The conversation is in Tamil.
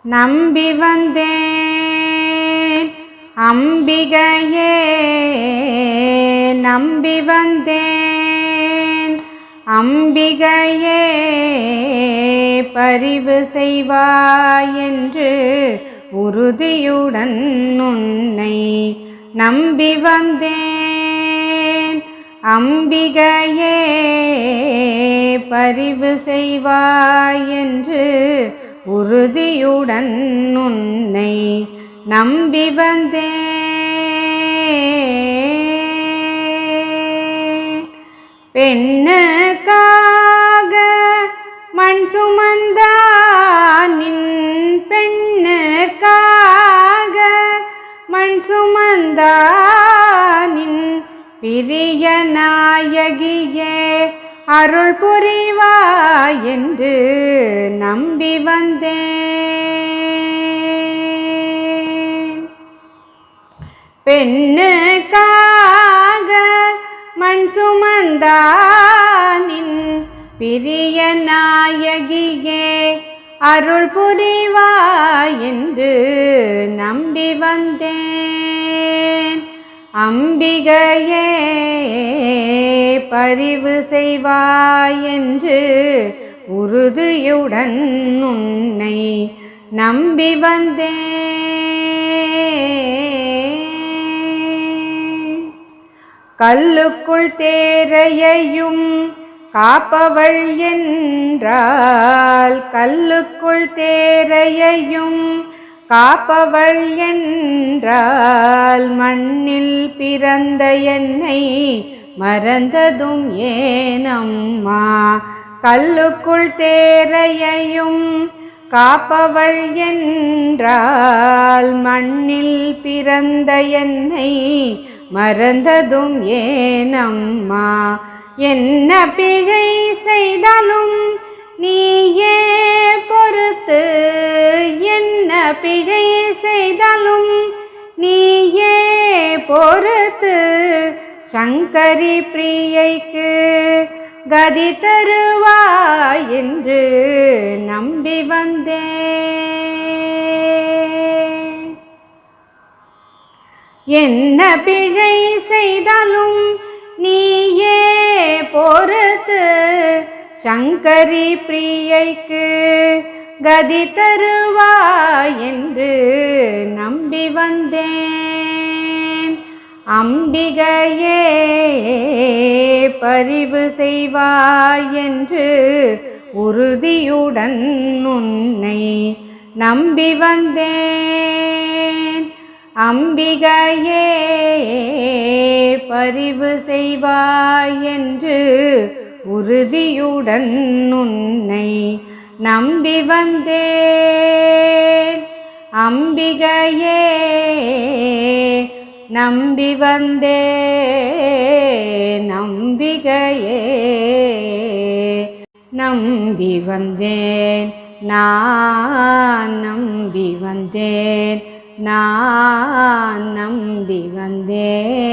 நம்பி வந்தேன் அம்பிகையே நம்பி வந்தேன் அம்பிகையே பரிவு செய்வாய் என்று உறுதியுடன் உன்னை நம்பி வந்தேன் அம்பிகையே பரிவு செய்வாய் என்று உறுதியுடன் உன்னை நம்பி வந்தேன் பெண்ணுக்காக மண் சுமந்தானின் பெண்ணுக்காக மண் சுமந்தானின் பிரிய நாயகியே அருள் புரிவாய் என்று நம்பி வந்தேன் பெண்ணுக்காக மண் சுமந்தானின் பிரிய நாயகியே அருள் புரிவாய் என்று நம்பி வந்தேன் அம்பிகையே பரிவு செய்வாய் என்று உறுதியுடன் உன்னை நம்பி வந்தேன் கல்லுக்குள் தேரையையும் காப்பவள் என்றால் கல்லுக்குள் தேரையையும் காப்பவள் என்றால் மண்ணில் பிறந்த என்னை மறந்ததும் ஏனம்மா கல்லுக்குள் தேரையையும் காப்பவள் என்றால் மண்ணில் பிறந்த என்னை மறந்ததும் ஏனம்மா என்ன பிழை செய்தாலும் நீயே பொறுத்து என்ன பிழை செய்தாலும் நீயே பொறுத்து சங்கரி பிரியைக்கு கதி தருவாய் என்று நம்பி வந்தேன் என்ன பிழை செய்தாலும் நீயே பொறுத்து சங்கரி பிரியைக்கு கதி தருவாய் என்று நம்பி வந்தேன் அம்பிகையே பரிவு செய்வாய் என்று உறுதியுடன் உன்னை நம்பி வந்தேன் அம்பிகையே பரிவு செய்வாய் என்று உறுதியுடன் உன்னை நம்பி வந்தேன் அம்பிகையே நம்பி வந்தேன் அம்பிகையே நம்பி வந்தேன் நான் நம்பி வந்தேன் நான் நம்பி வந்தேன்